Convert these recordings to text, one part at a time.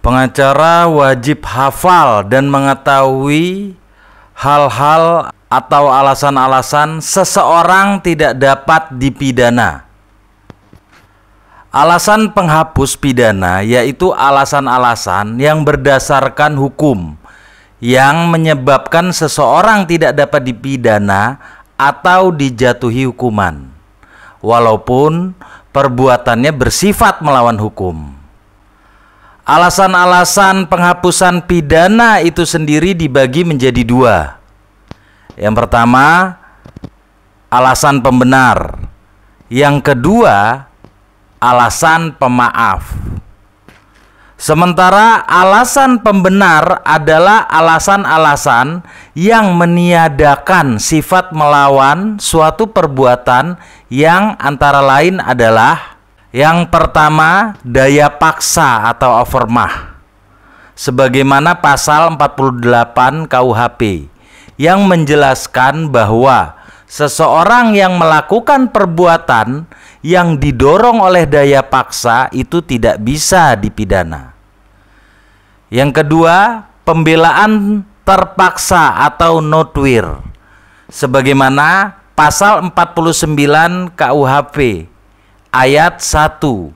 Pengacara wajib hafal dan mengetahui hal-hal atau alasan-alasan seseorang tidak dapat dipidana. Alasan penghapus pidana yaitu alasan-alasan yang berdasarkan hukum yang menyebabkan seseorang tidak dapat dipidana atau dijatuhi hukuman, walaupun perbuatannya bersifat melawan hukum. Alasan-alasan penghapusan pidana itu sendiri dibagi menjadi dua. Yang pertama, alasan pembenar. Yang kedua, alasan pemaaf. Sementara alasan pembenar adalah alasan-alasan yang meniadakan sifat melawan suatu perbuatan yang antara lain adalah: yang pertama, daya paksa atau overmah, sebagaimana pasal 48 KUHP yang menjelaskan bahwa seseorang yang melakukan perbuatan yang didorong oleh daya paksa itu tidak bisa dipidana. Yang kedua, pembelaan terpaksa atau notwir, sebagaimana pasal 49 KUHP ayat 1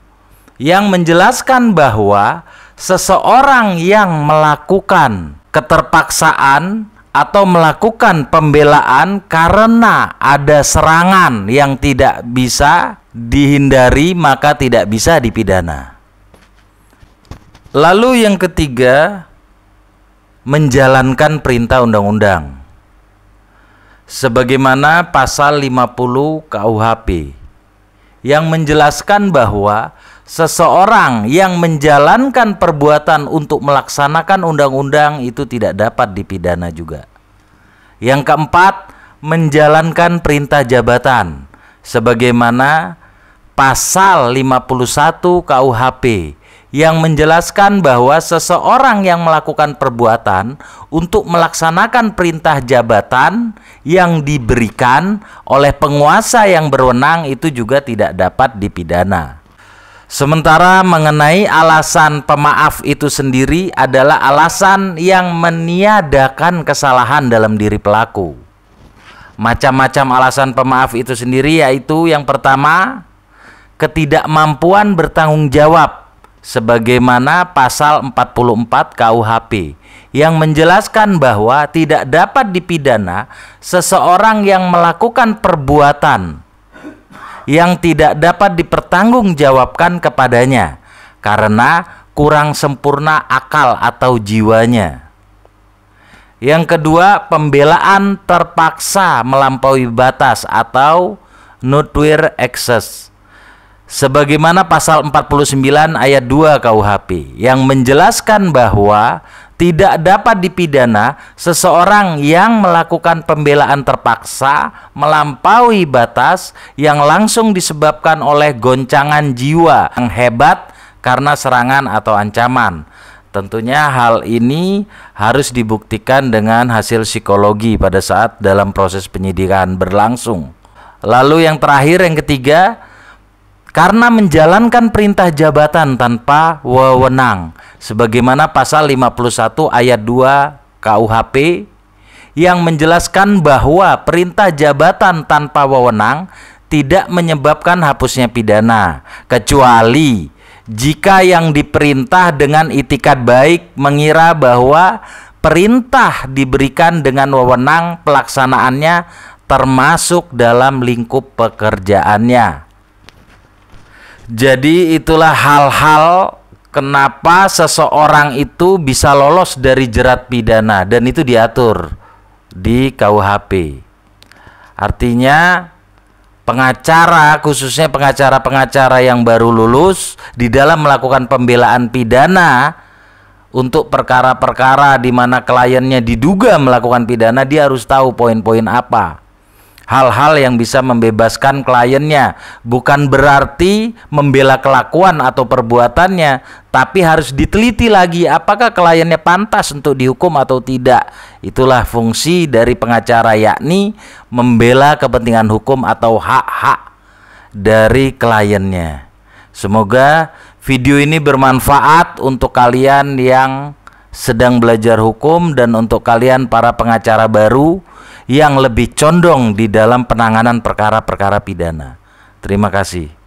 yang menjelaskan bahwa seseorang yang melakukan keterpaksaan atau melakukan pembelaan karena ada serangan yang tidak bisa dihindari maka tidak bisa dipidana. Lalu yang ketiga, menjalankan perintah undang-undang, sebagaimana pasal 50 KUHP yang menjelaskan bahwa seseorang yang menjalankan perbuatan untuk melaksanakan undang-undang itu tidak dapat dipidana juga. Yang keempat, menjalankan perintah jabatan, sebagaimana pasal 51 KUHP yang menjelaskan bahwa seseorang yang melakukan perbuatan untuk melaksanakan perintah jabatan yang diberikan oleh penguasa yang berwenang itu juga tidak dapat dipidana. Sementara mengenai alasan pemaaf itu sendiri adalah alasan yang meniadakan kesalahan dalam diri pelaku. Macam-macam alasan pemaaf itu sendiri yaitu: yang pertama, ketidakmampuan bertanggung jawab, sebagaimana pasal 44 KUHP yang menjelaskan bahwa tidak dapat dipidana seseorang yang melakukan perbuatan yang tidak dapat dipertanggungjawabkan kepadanya karena kurang sempurna akal atau jiwanya. Yang kedua, pembelaan terpaksa melampaui batas atau notwir excess, sebagaimana pasal 49 ayat 2 KUHP yang menjelaskan bahwa tidak dapat dipidana seseorang yang melakukan pembelaan terpaksa melampaui batas yang langsung disebabkan oleh goncangan jiwa yang hebat karena serangan atau ancaman. Tentunya hal ini harus dibuktikan dengan hasil psikologi pada saat dalam proses penyidikan berlangsung. Lalu yang terakhir, yang ketiga, karena menjalankan perintah jabatan tanpa wewenang, sebagaimana pasal 51 ayat 2 KUHP yang menjelaskan bahwa perintah jabatan tanpa wewenang tidak menyebabkan hapusnya pidana, kecuali jika yang diperintah dengan itikat baik mengira bahwa perintah diberikan dengan wewenang pelaksanaannya termasuk dalam lingkup pekerjaannya. Jadi itulah hal-hal kenapa seseorang itu bisa lolos dari jerat pidana, dan itu diatur di KUHP. Artinya pengacara, khususnya pengacara-pengacara yang baru lulus, di dalam melakukan pembelaan pidana untuk perkara-perkara di mana kliennya diduga melakukan pidana, dia harus tahu poin-poin apa, hal-hal yang bisa membebaskan kliennya. Bukan berarti membela kelakuan atau perbuatannya, tapi harus diteliti lagi apakah kliennya pantas untuk dihukum atau tidak. Itulah fungsi dari pengacara, yakni membela kepentingan hukum atau hak-hak dari kliennya. Semoga video ini bermanfaat untuk kalian yang sedang belajar hukum dan untuk kalian para pengacara baru yang lebih condong di dalam penanganan perkara-perkara pidana. Terima kasih.